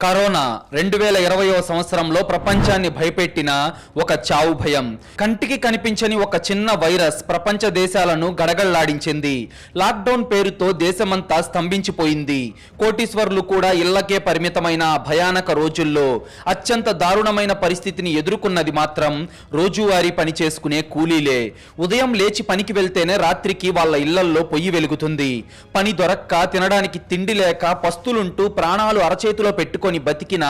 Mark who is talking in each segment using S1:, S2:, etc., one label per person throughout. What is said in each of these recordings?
S1: Corona 2020వ సంవత్సరంలో ప్రపంచాన్ని భయపెట్టిన ఒక చావు భయం. కంటికి కనిపించని ఒక చిన్న వైరస్ ప్రపంచ దేశాలను గడగడలాడించింది. లాక్డౌన్ పేరుతో దేశమంతా స్తంభించిపోయింది. కోటీశ్వర్లు కూడా ఇళ్లకే పరిమితమైన భయానక రోజుల్లో అత్యంత దారుణమైన పరిస్థితిని ఎదుర్కొన్నది మాత్రం రోజువారీ పని చేసుకునే కూలీలే. ఉదయం లేచి పనికి వెళ్తేనే రాత్రికి వాళ్ళ ఇళ్లల్లో పొయ్యి వెలుగుతుంది. పని దొరక్క, తినడానికి తిండి లేక పస్తులుంటూ ప్రాణాలు అరచేతిలో పెట్టుకొని బతికిన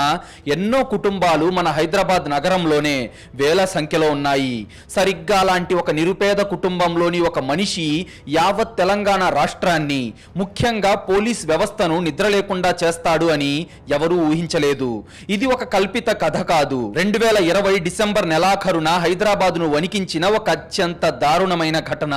S1: ఎన్నో కుటుంబాలు మన హైదరాబాద్ నగరంలోనే వేల సంఖ్యలో ఉన్నాయి. సరిగ్గా అలాంటి ఒక నిరుపేద కుటుంబంలోని ఒక మనిషి యావత్ తెలంగాణ రాష్ట్రాన్ని, ముఖ్యంగా పోలీస్ వ్యవస్థను నిద్ర లేకుండా చేస్తాడు అని ఎవరూ ఊహించలేదు. ఇది ఒక కల్పిత కథ కాదు. 2020 డిసెంబర్ నెలాఖరున హైదరాబాద్ను వణికించిన ఒక అత్యంత దారుణమైన ఘటన.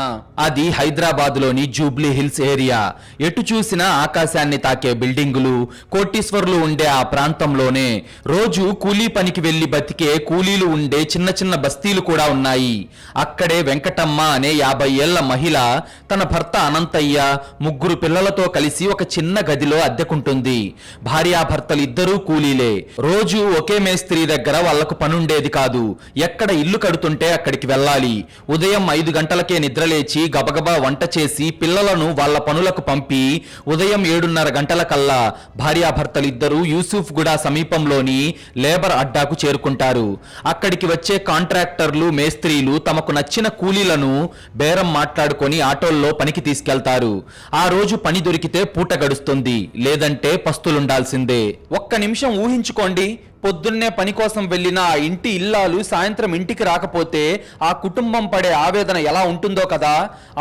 S1: అది హైదరాబాద్లోని జూబ్లీ హిల్స్ ఏరియా. ఎటు చూసినా ఆకాశాన్ని తాకే బిల్డింగులు, కోటీశ్వర్లు ఉండే ఆ ప్రాంతంలోనే రోజు కూలీ పనికి వెళ్లి బతికే కూలీలు ఉండే చిన్న చిన్న బస్తీలు కూడా ఉన్నాయి. అక్కడే వెంకటమ్మ అనే 50 ఏళ్ల మహిళ తన భర్త అనంతయ్య, 3 పిల్లలతో కలిసి ఒక చిన్న గదిలో అద్దెకుంటుంది. భార్యాభర్తలు ఇద్దరూ కూలీలే. రోజు ఒకే మేస్త్రి దగ్గర వాళ్లకు పనుండేది కాదు. ఎక్కడ ఇల్లు కడుతుంటే అక్కడికి వెళ్ళాలి. ఉదయం 5 గంటలకే నిద్రలేచి గబగబా వంట చేసి పిల్లలను వాళ్ల పనులకు పంపి ఉదయం 7:30 గంటలకల్లా భార్యాభర్తలిద్దరూ యూసుఫ్ గూడ సమీపంలోని లేబర్ అడ్డాకు చేరుకుంటారు. అక్కడికి వచ్చే కాంట్రాక్టర్లు, మేస్త్రీలు తమకు నచ్చిన కూలీలను బేరం మాట్లాడుకొని ఆటోల్లో పనికి తీసుకెళ్తారు. ఆ రోజు పని దొరికితే పూట గడుస్తుంది, లేదంటే పస్తులుండాల్సిందే. ఒక్క నిమిషం ఊహించుకోండి, పొద్దున్నే పని కోసం వెళ్ళిన ఆ ఇంటి ఇల్లాలు సాయంత్రం ఇంటికి రాకపోతే ఆ కుటుంబం పడే ఆవేదన ఎలా ఉంటుందో కదా.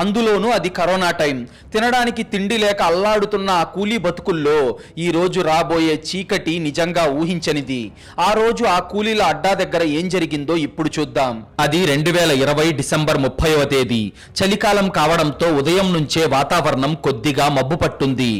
S1: అందులోనూ అది కరోనా టైం. తినడానికి తిండి లేక అల్లాడుతున్న ఆ కూలీ బతుకుల్లో ఈ రోజు రాబోయే చీకటి నిజంగా ఊహించనిది. ఆ రోజు ఆ కూలీల అడ్డా దగ్గర ఏం జరిగిందో ఇప్పుడు చూద్దాం. అది 2020 డిసెంబర్ 30వ తేదీ. చలికాలం కావడంతో ఉదయం నుంచే వాతావరణం కొద్దిగా మబ్బు పట్టుంది.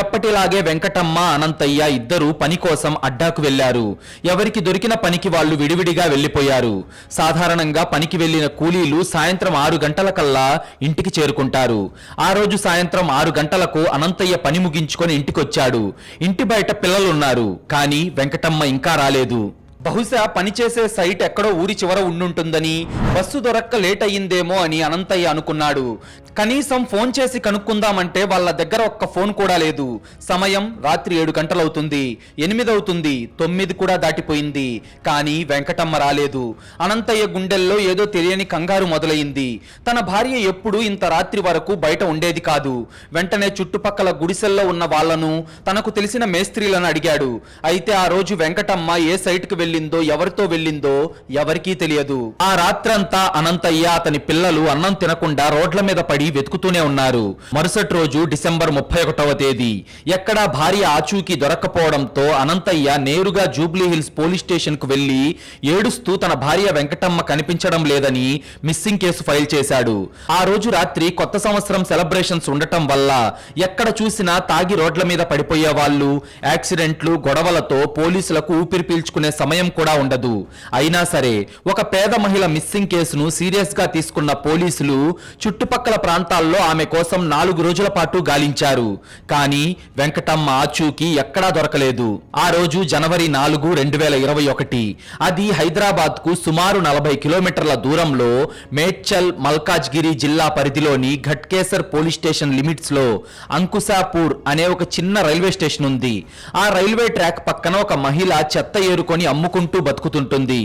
S1: ఎప్పటిలాగే వెంకటమ్మ, అనంతయ్య ఇద్దరు పని కోసం అడ్డాకు వెళ్లారు. ఎవరికి దొరికిన పనికి వాళ్ళు విడివిడిగా వెళ్లిపోయారు. సాధారణంగా పనికి వెళ్లిన కూలీలు సాయంత్రం 6 గంటలకల్లా ఇంటికి చేరుకుంటారు. ఆ రోజు సాయంత్రం 6 గంటలకు అనంతయ్య పని ముగించుకొని ఇంటికొచ్చాడు. ఇంటి బయట పిల్లలున్నారు, కానీ వెంకటమ్మ ఇంకా రాలేదు. బహుశా పనిచేసే సైట్ ఎక్కడో ఊరి చివర ఉండుంటుందని, బస్సు దొరక్క లేట్ అయ్యిందేమో అని అనంతయ్య అనుకున్నాడు. కనీసం ఫోన్ చేసి కనుక్కుందామంటే వాళ్ళ దగ్గర ఒక్క ఫోన్ కూడా లేదు. సమయం రాత్రి 7 గంటలవుతుంది, 8 అవుతుంది, 9 కూడా దాటిపోయింది. కానీ వెంకటమ్మ రాలేదు. అనంతయ్య గుండెల్లో ఏదో తెలియని కంగారు మొదలైంది. తన భార్య ఎప్పుడు ఇంత రాత్రి వరకు బయట ఉండేది కాదు. వెంటనే చుట్టుపక్కల గుడిసెల్లో ఉన్న వాళ్లను, తనకు తెలిసిన మేస్త్రీలను అడిగాడు. అయితే ఆ రోజు వెంకటమ్మ ఏ సైట్కి వెళ్ళిందో, ఎవరితో వెళ్ళిందో ఎవరికీ తెలియదు. ఆ రాత్రంతా అనంతయ్య, అతని పిల్లలు అన్నం తినకుండా రోడ్ల మీద పడి వెతుకుతూనే ఉన్నారు. మరుసటి రోజు డిసెంబర్ 31వ తేదీ. ఎక్కడా భార్య ఆచూకీ దొరక్కపోవడంతో అనంతయ్య నేరుగా జూబ్లీ హిల్స్ పోలీస్ స్టేషన్ కు వెళ్లి ఏడుస్తూ తన భార్య వెంకటమ్మ కనిపించడం లేదని మిస్సింగ్ కేసు ఫైల్ చేశాడు. ఆ రోజు రాత్రి కొత్త సంవత్సరం సెలబ్రేషన్స్ ఉండటం వల్ల ఎక్కడ చూసినా తాగి రోడ్ల మీద పడిపోయే వాళ్ళు, యాక్సిడెంట్లు, గొడవలతో పోలీసులకు ఊపిరి పీల్చుకునే సమయం కూడా ఉండదు. అయినా సరే ఒక పేద మహిళ మిస్సింగ్ కేసును సీరియస్ గా తీసుకున్న పోలీసులు చుట్టుపక్కల ప్రాంతాల్లో ఆమె కోసం 4 రోజుల పాటు గాలించారు. కానీ వెంకటమ్మ ఆచూకీ ఎక్కడా దొరకలేదు. ఆ రోజు జనవరి 4, 2021. అది హైదరాబాద్ కు సుమారు 40 కిలోమీటర్ల దూరంలో మేడ్చల్, మల్కాజ్గిరి జిల్లా పరిధిలోని ఘట్కేసర్ పోలీస్ స్టేషన్ లిమిట్స్ లో అంకుశాపూర్ అనే ఒక చిన్న రైల్వే స్టేషన్ ఉంది. ఆ రైల్వే ట్రాక్ పక్కన ఒక మహిళ చెత్త ఏరుకొని అమ్ముకుంటూ బతుకుతుంటుంది.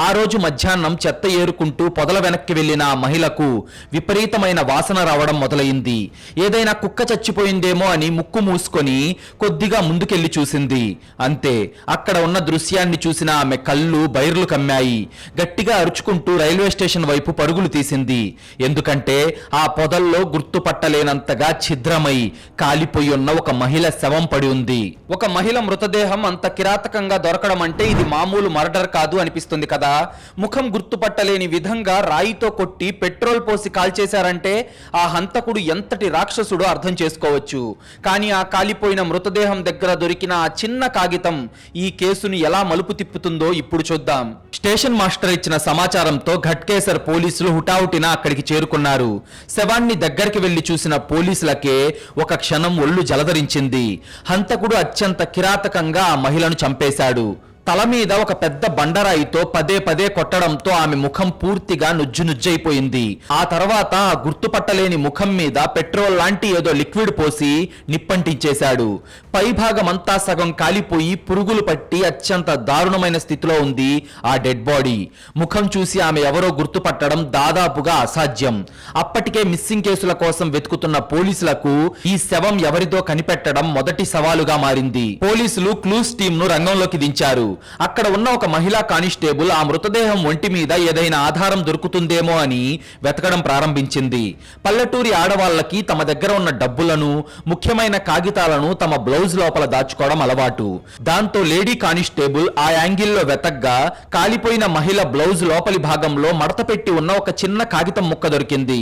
S1: ఆ రోజు మధ్యాహ్నం చెత్త ఏరుకుంటూ పొదల వెనక్కి వెళ్లిన ఆ మహిళకు విపరీతమైన వాసన రావడం మొదలైంది. ఏదైనా కుక్క చచ్చిపోయిందేమో అని ముక్కు మూసుకొని కొద్దిగా ముందుకెళ్లి చూసింది. అంతే, అక్కడ ఉన్న దృశ్యాన్ని చూసిన ఆమె కళ్ళు బైర్లు కమ్మాయి. గట్టిగా అరుచుకుంటూ రైల్వే స్టేషన్ వైపు పరుగులు తీసింది. ఎందుకంటే ఆ పొదల్లో గుర్తుపట్టలేనంతగా ఛిద్రమై కాలిపోయి ఉన్న ఒక మహిళ శవం పడి ఉంది. ఒక మహిళ మృతదేహం అంత కిరాతకంగా దొరకడం అంటే ఇది మామూలు మామూలు మర్డర్ కాదు అనిపిస్తుంది కదా. ముఖం గుర్తుపట్టలేని విధంగా రాయితో కొట్టి పెట్రోల్ పోసి కాల్చేశారంటే ఆ హంతకుడు ఎంతటి రాక్షసుడో అర్థం చేసుకోవచ్చు. కానీ ఆ కాలిపోయిన మృతదేహం దగ్గర దొరికిన ఆ చిన్న కాగితం ఈ కేసును ఎలా మలుపు తిప్పుతుందో ఇప్పుడు చూద్దాం. స్టేషన్ మాస్టర్ ఇచ్చిన సమాచారంతో ఘట్కేసర్ పోలీసులు హుటాహుటిన అక్కడికి చేరుకున్నారు. శవాన్ని దగ్గరికి వెళ్లి చూసిన పోలీసులకే ఒక క్షణం ఒళ్ళు జలధరించింది. హంతకుడు అత్యంత కిరాతకంగా ఆ మహిళను చంపేశాడు. తల మీద ఒక పెద్ద బండరాయితో పదే పదే కొట్టడంతో ఆమె ముఖం పూర్తిగా నుజ్జైపోయింది. ఆ తర్వాత ఆ గుర్తుపట్టలేని ముఖం మీద పెట్రోల్ లాంటి ఏదో లిక్విడ్ పోసి నిప్పంటించేశాడు. పైభాగమంతా సగం కాలిపోయి పురుగులు పట్టి అత్యంత దారుణమైన స్థితిలో ఉంది ఆ డెడ్ బాడీ. ముఖం చూసి ఆమె ఎవరో గుర్తుపట్టడం దాదాపుగా అసాధ్యం. అప్పటికే మిస్సింగ్ కేసుల కోసం వెతుకుతున్న పోలీసులకు ఈ శవం ఎవరిదో కనిపెట్టడం మొదటి సవాలుగా మారింది. పోలీసులు క్లూస్ టీమ్ ను రంగంలోకి దించారు. అక్కడ ఉన్న ఒక మహిళా కానిస్టేబుల్ ఆ మృతదేహం ఒంటి మీద ఏదైనా ఆధారం దొరుకుతుందేమో అని వెతకడం ప్రారంభించింది. పల్లెటూరి ఆడవాళ్లకి తమ దగ్గర ఉన్న డబ్బులను, ముఖ్యమైన కాగితాలను తమ బ్లౌజ్ లోపల దాచుకోవడం అలవాటు. దాంతో లేడీ కానిస్టేబుల్ ఆ యాంగిల్లో వెతగ్గా కాలిపోయిన మహిళ బ్లౌజ్ లోపలి భాగంలో మడత పెట్టి ఉన్న ఒక చిన్న కాగితం ముక్క దొరికింది.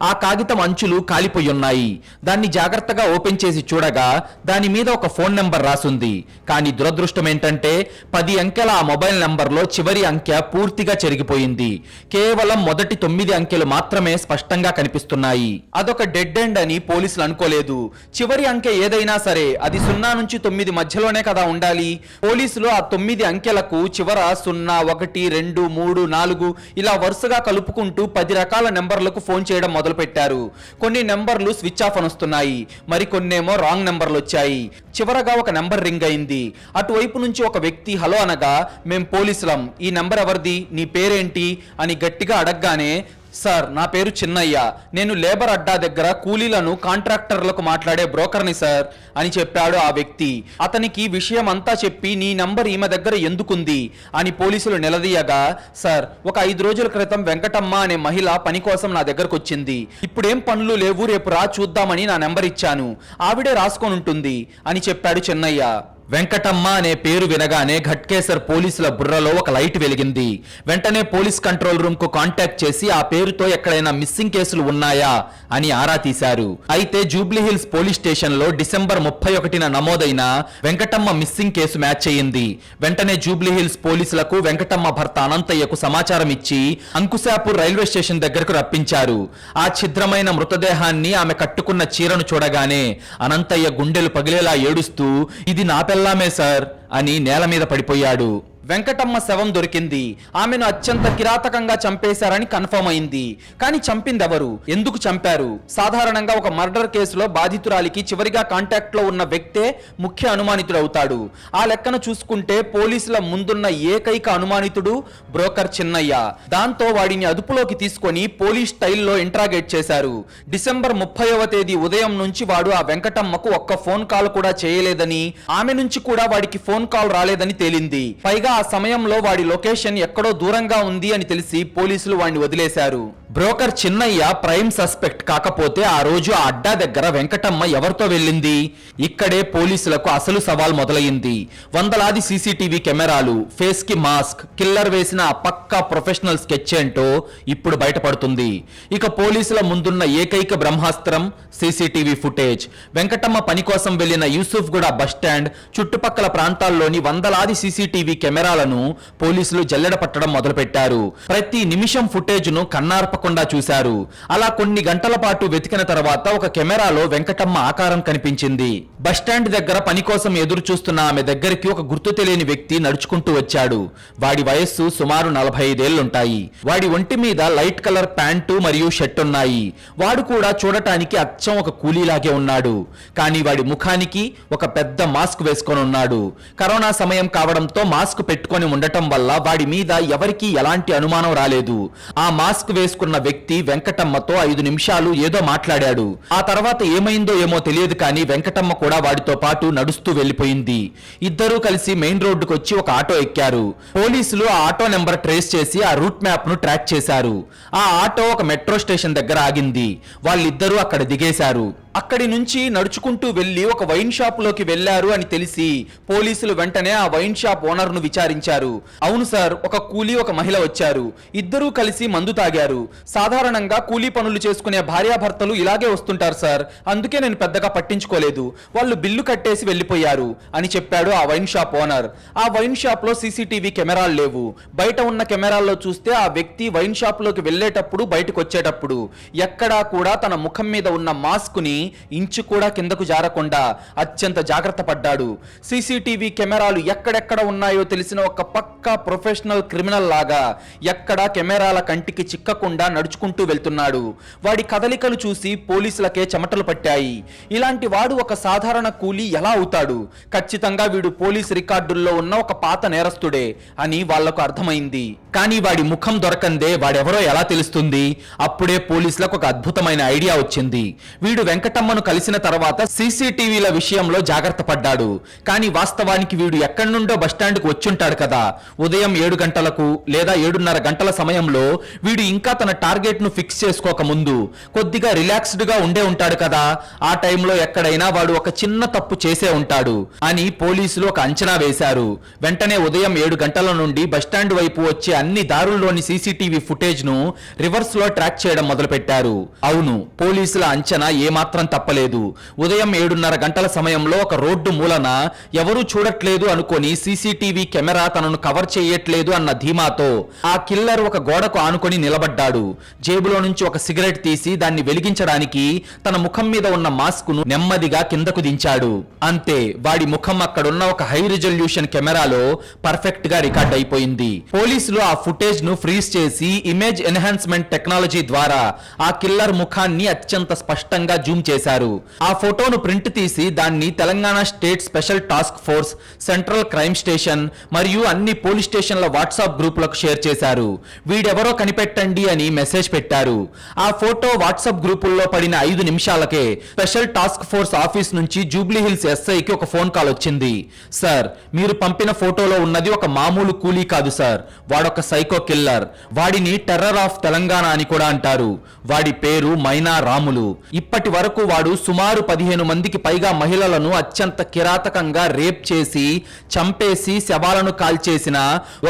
S1: ఆ కాగితం అంచులు కాలిపోయి ఉన్నాయి. దాన్ని జాగ్రత్తగా ఓపెన్ చేసి చూడగా దాని మీద ఒక ఫోన్ నెంబర్ రాసుంది. కానీ దురదృష్టం ఏంటంటే 10 అంకెల ఆ మొబైల్ నంబర్లో చివరి అంకె పూర్తిగా చెరిగిపోయింది. కేవలం మొదటి 9 అంకెలు మాత్రమే స్పష్టంగా కనిపిస్తున్నాయి. అదొక డెడ్ ఎండ్ అని పోలీసులు అనుకోలేదు. చివరి అంకె ఏదైనా సరే అది 0 నుంచి 9 మధ్యలోనే కదా ఉండాలి. పోలీసులు ఆ 9 అంకెలకు చివర 0, 1, 2, 3, 4 ఇలా వరుసగా కలుపుకుంటూ 10 రకాల నెంబర్లకు ఫోన్ చేయడం మొదలు పెట్టారు. కొన్ని నెంబర్లు స్విచ్ ఆఫ్ అని వస్తున్నాయి, మరి కొన్నేమో రాంగ్ నెంబర్లు వచ్చాయి. చివరగా ఒక నెంబర్ రింగ్ అయింది. అటువైపు నుంచి ఒక వ్యక్తి హలో అనగా మేం పోలీసులం, ఈ నెంబర్ ఎవరిది, నీ పేరేంటి అని గట్టిగా అడగగానే సార్ నా పేరు చిన్నయ్య, నేను లేబర్ అడ్డా దగ్గర కూలీలను కాంట్రాక్టర్లకు మాట్లాడే బ్రోకర్ని సార్ అని చెప్పాడు ఆ వ్యక్తి. అతనికి విషయం అంతా చెప్పి నీ నంబర్ ఈమె దగ్గర ఎందుకుంది అని పోలీసులు నిలదీయగా సార్ ఒక 5 రోజుల క్రితం వెంకటమ్మ అనే మహిళ పని కోసం నా దగ్గరకు వచ్చింది. ఇప్పుడేం పనులు లేవు, రేపు రా చూద్దామని నా నెంబర్ ఇచ్చాను, ఆవిడే రాసుకొని ఉంటుంది అని చెప్పాడు చిన్నయ్య. వెంకటమ్మ అనే పేరు వినగానే ఘట్కేసర్ పోలీసుల బుర్రలో ఒక లైట్ వెలిగింది. వెంటనే పోలీస్ కంట్రోల్ రూమ్ కు కాంటాక్ట్ చేసి ఆ పేరుతో ఎక్కడైనా మిస్సింగ్ కేసులు ఉన్నాయా అని ఆరా తీశారు. అయితే జూబ్లీహిల్స్ పోలీస్ స్టేషన్ లో డిసెంబర్ 31న నమోదైన వెంకటమ్మ మిస్సింగ్ కేసు మ్యాచ్ అయ్యింది. వెంటనే జూబ్లీహిల్స్ పోలీసులకు వెంకటమ్మ భర్త అనంతయ్యకు సమాచారం ఇచ్చి అంకుశాపూర్ రైల్వే స్టేషన్ దగ్గరకు రప్పించారు. ఆ ఛిద్రమైన మృతదేహాన్ని, ఆమె కట్టుకున్న చీరను చూడగానే అనంతయ్య గుండెలు పగిలేలా ఏడుస్తూ ఇది నా పెళ్ళామే సార్ అని నేల మీద పడిపోయాడు. వెంకటమ్మ శవం దొరికింది. ఆమెను అత్యంత కిరాతకంగా చంపేశారని కన్ఫర్మ్ అయింది. కానీ చంపిందెవరు, ఎందుకు చంపారు? సాధారణంగా ఒక మర్డర్ కేసులో బాధితురాలికి చివరిగా కాంటాక్ట్ లో ఉన్న వ్యక్తే ముఖ్య అనుమానితుడు అవుతాడు. ఆ లెక్కన చూసుకుంటే పోలీసుల ముందున్న ఏకైక అనుమానితుడు బ్రోకర్ చిన్నయ్య. దాంతో వాడిని అదుపులోకి తీసుకొని పోలీస్ స్టైల్లో ఇంట్రాగేట్ చేశారు. డిసెంబర్ 30వ తేదీ ఉదయం నుంచి వాడు ఆ వెంకటమ్మకు ఒక్క ఫోన్ కాల్ కూడా చేయలేదని, ఆమె నుంచి కూడా వాడికి ఫోన్ కాల్ రాలేదని తేలింది. పైగా ఆ సమయంలో వాడి లొకేషన్ ఎక్కడో దూరంగా ఉంది అని తెలిసి పోలీసులు వాడిని వదిలేశారు. బ్రోకర్ చిన్నయ్య ప్రైమ్ సస్పెక్ట్ కాకపోతే ఆ రోజు ఆ అడ్డా దగ్గర వెంకటమ్మ ఎవరితో వెళ్ళింది? ఇక్కడే పోలీసులకు అసలు సవాల్ మొదలైంది. వందలాది సీసీటీవీ కెమెరాలు, ఫేస్ కి మాస్క్, కిల్లర్ వేసిన ఆ పక్కా ప్రొఫెషనల్ స్కెచ్ ఏంటో ఇప్పుడు బయటపడుతుంది. ఇక పోలీసుల ముందున్న ఏకైక బ్రహ్మాస్త్రం సీసీటీవీ ఫుటేజ్. వెంకటమ్మ పని కోసం వెళ్లిన యూసుఫ్గూడ బస్టాండ్ చుట్టుపక్కల ప్రాంతాల్లోని వందలాది సీసీటీవీ కెమెరాలను పోలీసులు జల్లెడ పట్టడం మొదలుపెట్టారు. ప్రతి నిమిషం ఫుటేజ్ ను కన్నార్పకుండా చూశారు. అలా కొన్ని గంటల పాటు వెతికిన తర్వాత ఒక కెమెరాలో వెంకటమ్మ ఆకారం కనిపించింది. బస్టాండ్ దగ్గర పని కోసం ఎదురు చూస్తున్న ఆమె దగ్గరికి ఒక గుర్తు తెలియని వ్యక్తి నడుచుకుంటూ వచ్చాడు. వాడి వయస్సు సుమారు 45 ఏళ్లుంటాయి. వాడి ఒంటి మీద లైట్ కలర్ ప్యాంటు మరియు షర్ట్ ఉన్నాయి. వాడు కూడా చూడటానికి అచ్చం ఒక కూలీలాగే ఉన్నాడు. కానీ వాడి ముఖానికి ఒక పెద్ద మాస్క్ వేసుకొని ఉన్నాడు. కరోనా సమయం కావడంతో మాస్క్ పెట్టుకొని ఉండటం వల్ల వాడి మీద ఎవరికీ ఎలాంటి అనుమానం రాలేదు. ఆ మాస్క్ వేసుకున్న వ్యక్తి వెంకటమ్మతో 5 నిమిషాలు ఏదో మాట్లాడాడు. ఆ తర్వాత ఏమైందో ఏమో తెలియదు కానీ వెంకటమ్మ కూడా వాడితో పాటు నడుస్తూ వెళ్లిపోయింది. ఇద్దరూ కలిసి మెయిన్ రోడ్డుకు వచ్చి ఒక ఆటో ఎక్కారు. పోలీసులు ఆ ఆటో నెంబర్ ట్రేస్ చేసి ఆ రూట్ మ్యాప్ ను ట్రాక్ చేశారు. ఆ ఆటో ఒక మెట్రో స్టేషన్ దగ్గర ఆగింది. వాళ్ళిద్దరూ అక్కడ దిగేశారు. అక్కడి నుంచి నడుచుకుంటూ వెళ్లి ఒక వైన్ షాప్ లోకి వెళ్లారు అని తెలిసి పోలీసులు వెంటనే ఆ వైన్ షాప్ ఓనర్ ను విచారించారు. అవును సార్, ఒక కూలీ ఒక మహిళ వచ్చారు, ఇద్దరూ కలిసి మందు తాగారు. సాధారణంగా కూలీ పనులు చేసుకునే భార్యాభర్తలు ఇలాగే వస్తుంటారు సార్, అందుకే నేను పెద్దగా పట్టించుకోలేదు, వాళ్ళు బిల్లు కట్టేసి వెళ్లిపోయారు అని చెప్పాడు ఆ వైన్ షాప్ ఓనర్. ఆ వైన్ షాప్ లో సీసీటీవీ కెమెరాలు లేవు. బయట ఉన్న కెమెరాల్లో చూస్తే ఆ వ్యక్తి వైన్ షాప్ లోకి వెళ్లేటప్పుడు బయటకు వచ్చేటప్పుడు ఎక్కడా కూడా తన ముఖం మీద ఉన్న మాస్క్ ని ఇంచు కూడా కిందకు జారకుండా అత్యంత జాగ్రత్త పడ్డాడు. సీసీటీవీ కెమెరాలు ఎక్కడెక్కడ ఉన్నాయో తెలిసిన ఒక పక్కా ప్రొఫెషనల్ క్రిమినల్ లాగా ఎక్కడా కెమెరాల కంటికి చిక్కకుండా నడుచుకుంటూ వెళ్తున్నాడు. వాడి కదలికలు చూసి పోలీసులకే చెమటలు పట్టాయి. ఇలాంటి వాడు ఒక సాధారణ కూలీ ఎలా అవుతాడు? ఖచ్చితంగా వీడు పోలీస్ రికార్డుల్లో ఉన్న ఒక పాత నేరస్తుడే అని వాళ్లకు అర్థమైంది. కానీ వాడి ముఖం దొరకందే వాడెవరో ఎలా తెలుస్తుంది? అప్పుడే పోలీసులకు ఒక అద్భుతమైన ఐడియా వచ్చింది. వీడు వెంకటమ్మను కలిసిన తర్వాత సీసీటీవీల విషయంలో జాగ్రత్త పడ్డాడు. కానీ వాస్తవానికి వీడు ఎక్కడి నుండో బస్టాండ్కు వచ్చుంటాడు కదా. ఉదయం 7 గంటలకు లేదా 7:30 గంటల సమయంలో వీడు ఇంకా తన టార్గెట్ ను ఫిక్స్ చేసుకోక ముందు కొద్దిగా రిలాక్స్డ్ గా ఉండే ఉంటాడు కదా. ఆ టైంలో ఎక్కడైనా వాడు ఒక చిన్న తప్పు చేసే ఉంటాడు అని పోలీసులు ఒక అంచనా వేశారు. వెంటనే ఉదయం 7 గంటల నుండి బస్టాండ్ వైపు వచ్చే అన్ని దారుల్లోని సీసీటీవీ ఫుటేజ్ ను రివర్స్ లో ట్రాక్ చేయడం మొదలుపెట్టారు. అవును, పోలీసుల అంచనా ఏమాత్రం తప్పలేదు. ఉదయం 7:30 గంటల సమయంలో ఒక రోడ్డు మూలన ఎవరూ చూడట్లేదు అనుకొని సీసీటీవీ కెమెరా తనను కవర్ చేయట్లేదు అన్న ధీమాతో ఆ కిల్లర్ ఒక గోడకు ఆనుకొని నిలబడ్డాడు. జేబులో నుంచి ఒక సిగరెట్ తీసి దాన్ని వెలిగించడానికి తన ముఖం మీద ఉన్న మాస్క్ ను నెమ్మదిగా కిందకు దించాడు. అంతే, వాడి ముఖం అక్కడున్న ఒక హై రిజల్యూషన్ కెమెరాలో పర్ఫెక్ట్ గా రికార్డ్ అయిపోయింది. పోలీసులు ఆ ఫుటేజ్ ను ఫ్రీజ్ చేసి ఇమేజ్ ఎన్హాన్స్మెంట్ టెక్నాలజీ ద్వారా ఆ కిల్లర్ ముఖాన్ని అత్యంత స్పష్టంగా జూమ్ చేశారు. ఆ ఫోటోను ప్రింట్ తీసి దాన్ని Telangana state special task force, central crime station మరియు అన్ని పోలీస్ స్టేషన్ల వాట్సాప్ గ్రూపులకు షేర్ చేశారు. వీడెవరో కనిపెట్టండి అని మెసేజ్ పెట్టారు. ఆ ఫోటో వాట్సాప్ గ్రూపుల్లో పడిన 5 నిమిషాలకే స్పెషల్ టాస్క్ ఫోర్స్ ఆఫీస్ నుంచి జూబ్లీ హిల్స్ ఎస్ఐకి ఒక ఫోన్ కాల్ వచ్చింది. సార్, మీరు పంపిన ఫోటోలో ఉన్నది ఒక మామూలు కూలీ కాదు సార్, వాడొక సైకో కిల్లర్. వాడిని టెర్రర్ ఆఫ్ తెలంగాణ అని కూడా అంటారు. వాడి పేరు మైనా రాములు. ఇప్పటి వరకు వాడు సుమారు 15 మందికి పైగా మహిళలను అత్యంత కిరాతకంగా రేప్ చేసి చంపేసి శవాలను కాల్చేసిన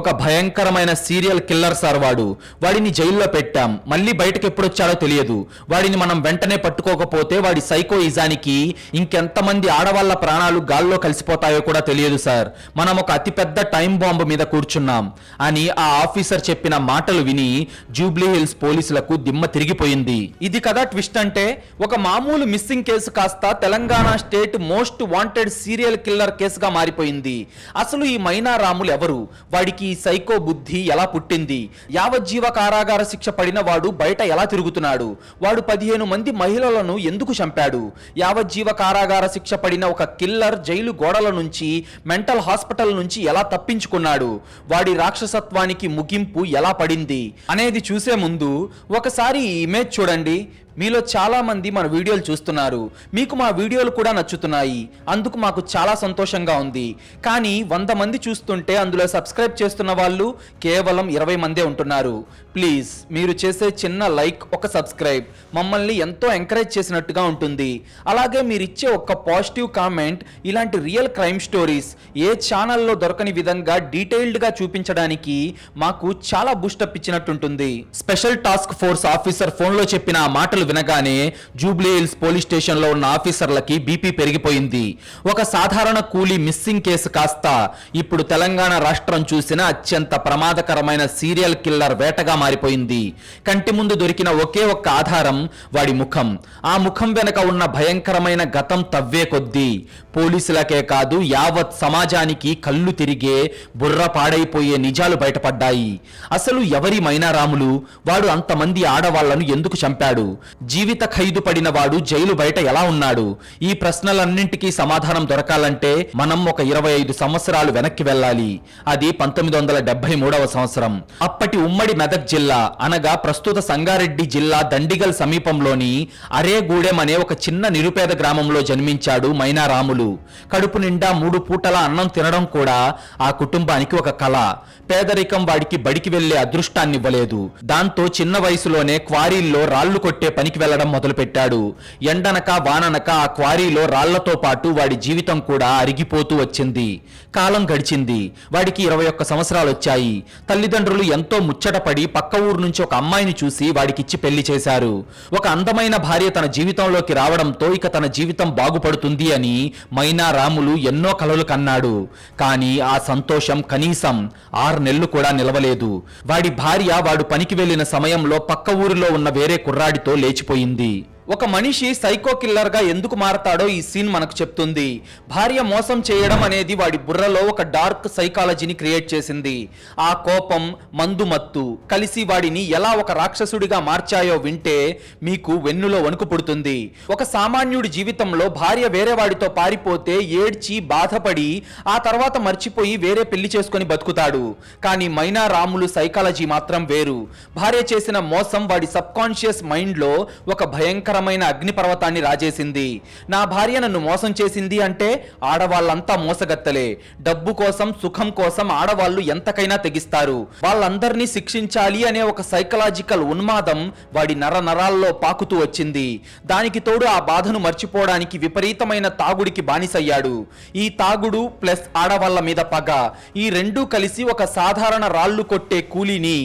S1: ఒక భయంకరమైన సీరియల్ కిల్లర్ సార్ వాడు. వాడిని జైల్లో పెట్టాం, మళ్ళీ బయటకు ఎప్పుడొచ్చాడో తెలియదు. వాడిని మనం వెంటనే పట్టుకోకపోతే వాడి సైకో ఇజానికి ఇంకెంతమంది ఆడవాళ్ల ప్రాణాలు గాల్లో కలిసిపోతాయో కూడా తెలియదు సార్. మనం ఒక అతిపెద్ద టైం బాంబు మీద కూర్చున్నాం అని ఆ ఆఫీసర్ చెప్పిన మాటలు విని జూబ్లీ హిల్స్ పోలీసులకు దిమ్మ తిరిగిపోయింది. ఇది కదా ట్విస్ట్ అంటే, ఒక మామూలు మిస్సింగ్ కేసు కాస్త Telangana state most wanted serial killer కేసుగా మారిపోయింది. అసలు ఈ మైనా రాములు ఎవరు? వాడికి ఈ సైకో బుద్ధి ఎలా పుట్టింది? యావజ్జీవ కారాగార శిక్ష పడిన వాడు బయట ఎలా తిరుగుతున్నాడు? వాడు 15 మంది మహిళలను ఎందుకు చంపాడు? యావజ్జీవ కారాగార శిక్ష పడిన ఒక కిల్లర్ జైలు గోడల నుంచి, మెంటల్ హాస్పిటల్ నుంచి ఎలా తప్పించుకున్నాడు? వాడి రాక్షసత్వానికి ముగింపు ఎలా పడింది అనేది చూసే ముందు ఒకసారి ఈ ఇమేజ్ చూడండి. మీలో చాలా మంది మన వీడియోలు చూస్తున్నారు, మీకు మా వీడియోలు కూడా నచ్చుతున్నాయి, అందుకు మాకు చాలా సంతోషంగా ఉంది. కానీ 100 మంది చూస్తుంటే అందులో సబ్స్క్రైబ్ చేస్తున్న వాళ్ళు కేవలం 20 మందే ఉంటున్నారు. ప్లీజ్ మీరు చేసే చిన్న లైక్, ఒక సబ్స్క్రైబ్ మమ్మల్ని ఎంతో ఎంకరేజ్ చేసినట్టుగా ఉంటుంది. అలాగే మీరు ఇచ్చే ఒక పాజిటివ్ కామెంట్ ఇలాంటి రియల్ క్రైమ్ స్టోరీస్ ఏ ఛానల్లో దొరకని విధంగా డీటెయిల్డ్గా చూపించడానికి మాకు చాలా బూస్టప్ ఇచ్చినట్టుంటుంది. స్పెషల్ టాస్క్ ఫోర్స్ ఆఫీసర్ ఫోన్లో చెప్పిన ఆ మాటలు వినగానే జూబ్లీ హిల్స్ పోలీస్ స్టేషన్ లో ఉన్న ఆఫీసర్లకి బీపీ పెరిగిపోయింది. ఒక సాధారణ కూలీ మిస్సింగ్ కేసు కాస్త ఇప్పుడు తెలంగాణ రాష్ట్రం చూసిన అత్యంత ప్రమాదకరమైన సీరియల్ కిల్లర్ వేటగా మారిపోయింది. కంటి ముందు దొరికిన ఒకే ఒక్క ఆధారం వాడి ముఖం. ఆ ముఖం వెనక ఉన్న భయంకరమైన గతం తవ్వే కొద్దీ పోలీసులకే కాదు యావత్ సమాజానికి కళ్ళు తిరిగే, బుర్ర పాడైపోయే నిజాలు బయటపడ్డాయి. అసలు ఎవరి మైనారాములు? వాడు అంతమంది ఆడవాళ్లను ఎందుకు చంపాడు? జీవిత ఖైదు పడిన వాడు జైలు బయట ఎలా ఉన్నాడు? ఈ ప్రశ్నలన్నింటికీ సమాధానం దొరకాలంటే మనం ఒక 25 సంవత్సరాలు వెనక్కి వెళ్ళాలి. అది 1973వ సంవత్సరం. అప్పటి ఉమ్మడి మెదక్ జిల్లా అనగా ప్రస్తుత సంగారెడ్డి జిల్లా దండిగల్ సమీపంలోని అరేగూడెం అనే ఒక చిన్న నిరుపేద గ్రామంలో జన్మించాడు మైనా రాములు. కడుపు నిండా 3 పూటల అన్నం తినడం కూడా ఆ కుటుంబానికి ఒక కళ. పేదరికం వాడికి బడికి వెళ్లే అదృష్టాన్నివ్వలేదు. దాంతో చిన్న వయసులోనే క్వారీల్లో రాళ్లు కొట్టే పని పనికి వెళ్లడం మొదలుపెట్టాడు. ఎండనక వాననక ఆ క్వారీలో రాళ్లతో పాటు వాడి జీవితం కూడా అరిగిపోతూ వచ్చింది. కాలం గడిచింది. వాడికి 21 సంవత్సరాలు వచ్చాయి. తల్లిదండ్రులు ఎంతో ముచ్చటపడి పక్క ఊరు నుంచి ఒక అమ్మాయిని చూసి వాడికిచ్చి పెళ్లి చేశారు. ఒక అందమైన భార్య తన జీవితంలోకి రావడంతో ఇక తన జీవితం బాగుపడుతుంది అని మైనా రాములు ఎన్నో కలలు కన్నాడు. కానీ ఆ సంతోషం కనీసం 6 నెలలు కూడా నిలవలేదు. వాడి భార్య వాడు పనికి వెళ్లిన సమయంలో పక్క ఊరిలో ఉన్న వేరే కుర్రాడితో లేచిపోయింది. ఒక మనిషి సైకో కిల్లర్ గా ఎందుకు మారతాడో ఈ సీన్ మనకు చెప్తుంది. భార్య మోసం చేయడం అనేది వాడి బుర్రలో ఒక డార్క్ సైకాలజీని క్రియేట్ చేసింది. ఆ కోపం, మందు మత్తు కలిసి వాడిని ఎలా ఒక రాక్షసుడిగా మార్చాయో వింటే మీకు వెన్నులో వణుకు పుడుతుంది. ఒక సామాన్యుడి జీవితంలో భార్య వేరే వాడితో పారిపోతే ఏడ్చి బాధపడి ఆ తర్వాత మర్చిపోయి వేరే పెళ్లి చేసుకొని బతుకుతాడు. కానీ మైనా రాములు సైకాలజీ మాత్రం వేరు. భార్య చేసిన మోసం వాడి సబ్ కాన్షియస్ మైండ్ లో ఒక భయంకర అగ్నిపర్వతాన్ని రాజేసింది. నా భార్య నన్ను మోసం చేసింది అంటే ఆడవాళ్ళంతా మోసగత్తలే. డబ్బు కోసం, సుఖం కోసం ఆడవాళ్ళు ఎంతకైనా తెగిస్తారు. వాళ్ళందరినీ శిక్షించాలి అనే ఒక సైకలాజికల్ ఉన్మాదం వాడి నరాల్లో పాకుతూ వచ్చింది. దానికి తోడు ఆ బాధను మర్చిపోవడానికి విపరీతమైన తాగుడికి బానిసయ్యాడు. ఈ తాగుడు ప్లస్ ఆడవాళ్ల మీద పగ, ఈ రెండూ కలిసి ఒక సాధారణ రాళ్లు కొట్టే కూలీని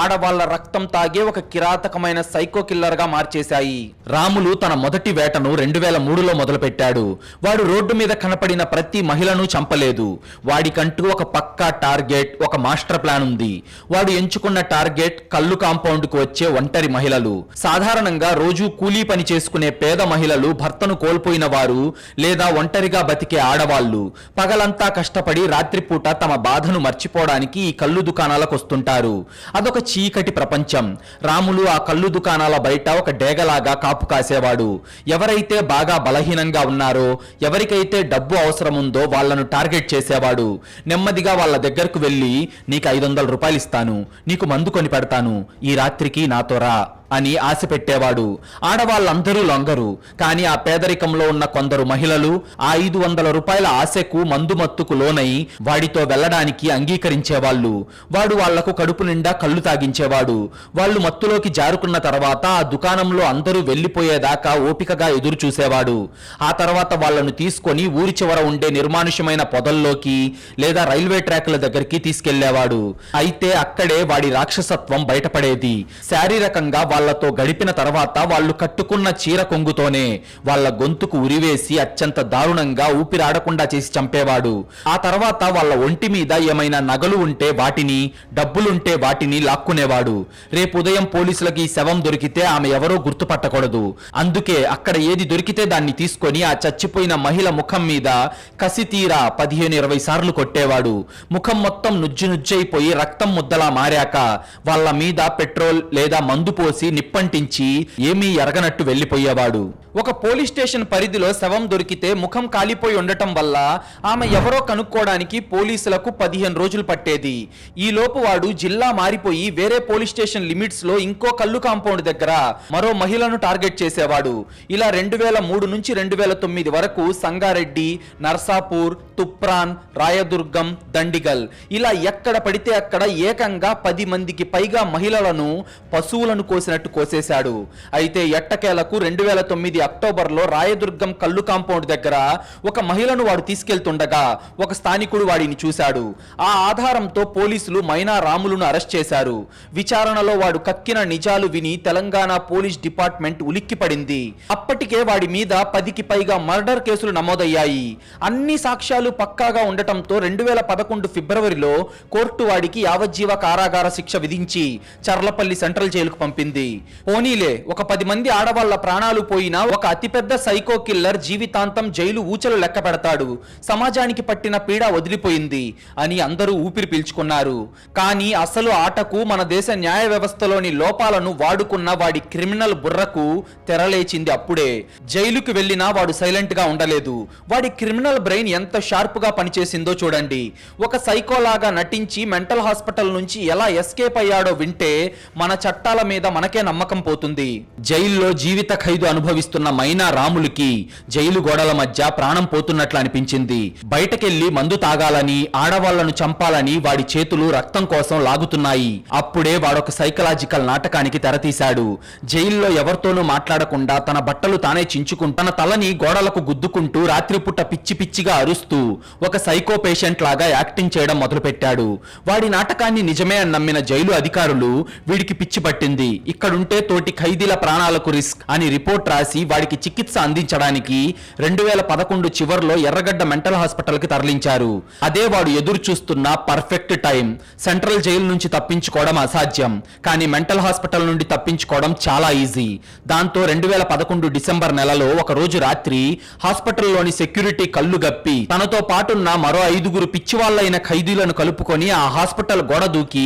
S1: ఆడవాళ్ల రక్తం తాగే ఒక కిరాతకమైన సైకో కిల్లర్ గా మార్చేశాయి. రాములు తన మొదటి వేటను 2003లో మొదలుపెట్టాడు. వాడు రోడ్డు మీద కనపడిన ప్రతి మహిళను చంపలేదు. వాడికంటూ ఒక పక్కా టార్గెట్, ఒక మాస్టర్ ప్లాన్ ఉంది. వాడు ఎంచుకున్న టార్గెట్ కల్లు కాంపౌండ్ కు వచ్చే ఒంటరి మహిళలు. సాధారణంగా రోజు కూలీ పని చేసుకునే పేద మహిళలు, భర్తను కోల్పోయిన వారు లేదా ఒంటరిగా బతికే ఆడవాళ్లు పగలంతా కష్టపడి రాత్రిపూట తమ బాధను మర్చిపోవడానికి ఈ కల్లు దుకాణాలకు వస్తుంటారు. అదొక చీకటి ప్రపంచం. రాములు ఆ కల్లు దుకాణాల బయట ఒక డేగలాగా కాపు కాసేవాడు. ఎవరైతే బాగా బలహీనంగా ఉన్నారో, ఎవరికైతే డబ్బు అవసరం ఉందో వాళ్ళను టార్గెట్ చేసేవాడు. నెమ్మదిగా వాళ్ళ దగ్గరకు వెళ్ళి, నీకు 500 రూపాయలు ఇస్తాను, నీకు మందు కొని పెడతాను, ఈ రాత్రికి నాతో రా అని ఆశ పెట్టేవాడు. ఆడవాళ్ళందరూ లొంగరు. కానీ ఆ పేదరికంలో ఉన్న కొందరు మహిళలు ఆ 500 రూపాయల ఆశకు, మందు మత్తుకు లోనై వాడితో వెళ్లడానికి అంగీకరించేవాళ్ళు. వాడు వాళ్లకు కడుపు నిండా కళ్ళు తాగించేవాడు. వాళ్ళు మత్తులోకి జారుకున్న తర్వాత ఆ దుకాణంలో అందరూ వెళ్లిపోయేదాకా ఓపికగా ఎదురు చూసేవాడు. ఆ తర్వాత వాళ్లను తీసుకొని ఊరి చివర ఉండే నిర్మానుష్యమైన పొదల్లోకి లేదా రైల్వే ట్రాక్ల దగ్గరికి తీసుకెళ్లేవాడు. అయితే అక్కడే వాడి రాక్షసత్వం బయటపడేది. శారీరకంగా వాళ్లతో గడిపిన తర్వాత వాళ్ళు కట్టుకున్న చీర కొంగుతోనే వాళ్ళ గొంతుకు ఉరివేసి అత్యంత దారుణంగా ఊపిరాడకుండా చేసి చంపేవాడు. ఆ తర్వాత వాళ్ళ ఒంటి మీద ఏమైనా నగలు ఉంటే వాటిని, డబ్బులుంటే వాటిని లాక్కునేవాడు. రేపు ఉదయం పోలీసులకి ఈ శవం దొరికితే ఆమె ఎవరో గుర్తుపట్టకూడదు. అందుకే అక్కడ ఏది దొరికితే దాన్ని తీసుకొని ఆ చచ్చిపోయిన మహిళ ముఖం మీద కసి తీరా 15-20 సార్లు కొట్టేవాడు. ముఖం మొత్తం నుజ్జునుజ్జైపోయి రక్తం ముద్దలా మారాక వాళ్ళ మీద పెట్రోల్ లేదా మందు పోసి నిప్పంటించి ఏమీ ఎరగనట్టు వెళ్లిపోయేవాడు. ఒక పోలీస్ స్టేషన్ పరిధిలో శవం దొరికితే ముఖం కాలిపోయి ఉండటం వల్ల ఆమె ఎవరో కనుక్కోవడానికి పోలీసులకు 15 రోజులు పట్టేది. ఈ లోపు వాడు జిల్లా మారిపోయి వేరే పోలీస్ స్టేషన్ లిమిట్స్ లో ఇంకో కల్లు కాంపౌండ్ దగ్గర మరో మహిళను టార్గెట్ చేసేవాడు. ఇలా 2003 నుంచి 2009 వరకు సంగారెడ్డి, నర్సాపూర్, తుప్రాన్, రాయదుర్గం, దండిగల్ ఇలా ఎక్కడ పడితే అక్కడ ఏకంగా 10 మందికి పైగా మహిళలను పశువులను కోసినట్టు కోసేశాడు. అయితే ఎట్టకేలకు 2009 అక్టోబర్లో రాయదుర్గం కల్లు కాంపౌండ్ దగ్గర ఒక మహిళను వాడు తీసుకెళ్తుండగా ఒక స్థానికుడు వాడిని చూశాడు. ఆ ఆధారంతో పోలీసులు మైనా రాములను అరెస్ట్ చేశారు. విచారణలో వాడు కక్కిన నిజాలు విని తెలంగాణ పోలీస్ డిపార్ట్మెంట్ ఉలిక్కిపడింది. అప్పటికే వాడి మీద 10కి పైగా మర్డర్ కేసులు నమోదయ్యాయి. అన్ని సాక్ష్యాలు పక్కాగా ఉండటంతో 2011 ఫిబ్రవరిలో కోర్టు వాడికి యావజ్జీవ కారాగార శిక్ష విధించి చర్లపల్లి సెంట్రల్ జైలుకు పంపింది. పోనీలే, ఒక 10 మంది ఆడవాళ్ల ప్రాణాలు పోయినా ఒక అతిపెద్ద సైకో కిల్లర్ జీవితాంతం జైలు ఊచలు లెక్క పెడతాడు, సమాజానికి పట్టిన పీడ వదిలిపోయింది అని అందరూ ఊపిరి పీల్చుకున్నారు. కానీ అసలు ఆటకు మన దేశ న్యాయ వ్యవస్థలోని లోపాలను వాడుకున్న వాడి క్రిమినల్ బుర్రకు తెరలేచింది అప్పుడే. జైలుకు వెళ్ళినా వాడు సైలెంట్ గా ఉండలేదు. వాడి క్రిమినల్ బ్రెయిన్ ఎంత షార్ప్ గా పనిచేసిందో చూడండి. ఒక సైకోలాగా నటించి మెంటల్ హాస్పిటల్ నుంచి ఎలా ఎస్కేప్ అయ్యాడో వింటే మన చట్టాల మీద మనకే నమ్మకం పోతుంది. జైల్లో జీవిత ఖైదు అనుభవిస్తున్న మైనా రాములకి జైలు గోడల మధ్య ప్రాణం పోతున్నట్లు అనిపించింది. బయటకెళ్లి మందు తాగాలని, ఆడవాళ్లను చంపాలని వాడి చేతులు రక్తం కోసం లాగుతున్నాయి. అప్పుడే వాడొక సైకలాజికల్ నాటకానికి తెరతీశాడు. జైల్లో ఎవరితోనూ మాట్లాడకుండా తన బట్టలు తానే చించుకుంటూ తన తలని గోడలకు గుద్దుకుంటూ రాత్రిపూట పిచ్చి పిచ్చిగా అరుస్తూ ఒక సైకో పేషెంట్ లాగా యాక్టింగ్ చేయడం మొదలుపెట్టాడు. వాడి నాటకాన్ని నిజమే అని నమ్మిన జైలు అధికారులు వీడికి పిచ్చి పట్టింది, ఇక్కడుంటే తోటి ఖైదీల ప్రాణాలకు రిస్క్ అని రిపోర్ట్ రాసి వాడికి చికిత్స అందించడానికి 2011 చివర్లో ఎర్రగడ్డ మెంటల్ హాస్పిటల్ కి తరలించారు. అదే వాడు ఎదురు చూస్తున్న పర్ఫెక్ట్ టైం. సెంట్రల్ జైలు నుంచి తప్పించుకోవడం అసాధ్యం, కానీ మెంటల్ హాస్పిటల్ నుండి తప్పించుకోవడం చాలా ఈజీ. దాంతో 2011 డిసెంబర్ నెలలో ఒక రోజు రాత్రి హాస్పిటల్లోని సెక్యూరిటీ కళ్ళు గప్పి తనతో పాటున్న మరో 5గురు పిచ్చివాళ్లైన ఖైదీలను కలుపుకొని ఆ హాస్పిటల్ గోడ దూకి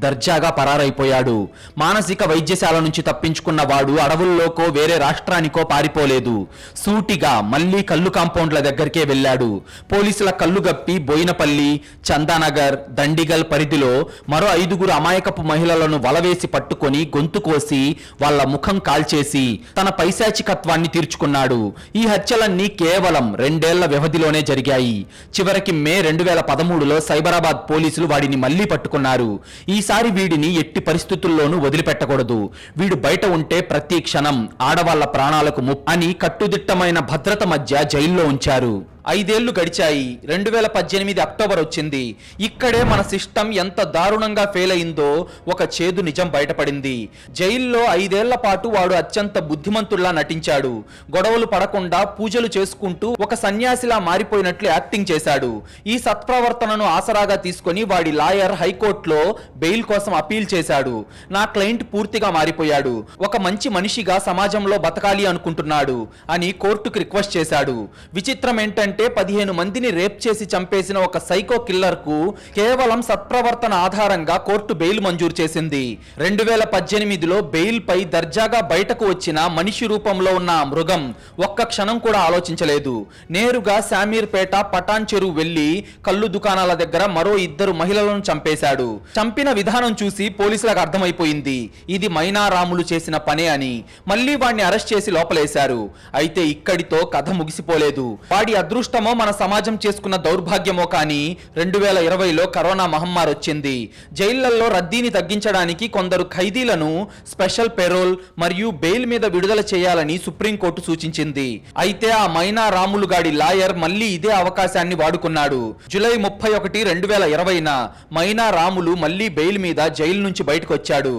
S1: దర్జాగా పరారైపోయాడు. మానసిక వైద్యశాల నుంచి తప్పించుకున్న వాడు అడవుల్లోకో వేరే రాష్ట్రానికో పారిపోలేదు. సూటిగా మళ్లీ కల్లు కాంపౌండ్ల దగ్గరికే వెళ్లాడు. పోలీసుల కళ్ళు గప్పి బోయినపల్లి, చందానగర్, దండిగల్ పరిధిలో మరో 5గురు అమాయకపు మహిళలను వలవేసి పట్టుకొని గొంతు కోసి వాళ్ల ముఖం కాల్చేసి తన పైశాచికత్వాన్ని తీర్చుకున్నాడు. ఈ హత్యలన్నీ కేవలం 2 ఏళ్ల వ్యవధిలోనే జరిగాయి. చివరికి మే 2013లో సైబరాబాద్ పోలీసులు వాడిని మళ్లీ పట్టుకున్నారు. ఈసారి వీడిని ఎట్టి పరిస్థితుల్లోనూ వదిలిపెట్టకూడదు. వీడు బయట ఉంటే ప్రతి క్షణం ఆడవాళ్ల ప్రాణాలకు ముప్పు అని కట్టుదిట్టమైన భద్రత మధ్య జైల్లో ఉంచారు. 5 ఏళ్లు గడిచాయి. 2018 అక్టోబర్ వచ్చింది. ఇక్కడే మన సిస్టమ్ ఎంత దారుణంగా ఫెయిల్ అయిందో ఒక చేదు నిజం బయటపడింది. జైల్లో 5 ఏళ్ల పాటు వాడు అత్యంత బుద్ధిమంతుల్లా నటించాడు. గొడవలు పడకుండా పూజలు చేసుకుంటూ ఒక సన్యాసిలా మారిపోయినట్లు యాక్టింగ్ చేశాడు. ఈ సత్ప్రవర్తనను ఆసరాగా తీసుకొని వాడి లాయర్ హైకోర్టులో బెయిల్ కోసం అపీల్ చేశాడు. నా క్లయింట్ పూర్తిగా మారిపోయాడు, ఒక మంచి మనిషిగా సమాజంలో బతకాలి అనుకుంటున్నాడు అని కోర్టుకు రిక్వెస్ట్ చేశాడు. విచిత్రం ఏంటంటే 15 మందిని రేప్ చేసి చంపేసిన ఒక సైకో కిల్లర్ కు కేవలం సత్ప్రవర్తన ఆధారంగా కోర్టు బెయిల్ మంజూరు చేసింది. 2018లో బెయిల్ పై దర్జాగా బయటకు వచ్చిన మనిషి రూపంలో ఉన్న ఆ మృగం ఒక్క క్షణం కూడా ఆలోచించలేదు. నేరుగా శామీర్పేట, పటాన్ చెరువు వెళ్లి కళ్ళు దుకాణాల దగ్గర మరో 2 మహిళలను చంపేశాడు. చంపిన విధానం చూసి పోలీసులకు అర్థమైపోయింది ఇది మైనా రాములు చేసిన పనే అని. మళ్లీ వాడిని అరెస్ట్ చేసి లోపలేశారు. అయితే ఇక్కడితో కథ ముగిసిపోలేదు. వాడి అదృష్టమో మన సమాజం చేసుకున్న దౌర్భాగ్యమో కానీ 2020లో కరోనా మహమ్మారి వచ్చింది. జైళ్లలో రద్దీని తగ్గించడానికి కొందరు ఖైదీలను స్పెషల్ పెరోల్ మరియు బెయిల్ మీద విడుదల చేయాలని సుప్రీంకోర్టు సూచించింది. అయితే ఆ మైనా రాములు గాడి లాయర్ మళ్లీ ఇదే అవకాశాన్ని వాడుకున్నాడు. జూలై 31, 2020న మైనా రాములు మళ్లీ బెయిల్ మీద జైలు నుంచి బయటకు వచ్చాడు.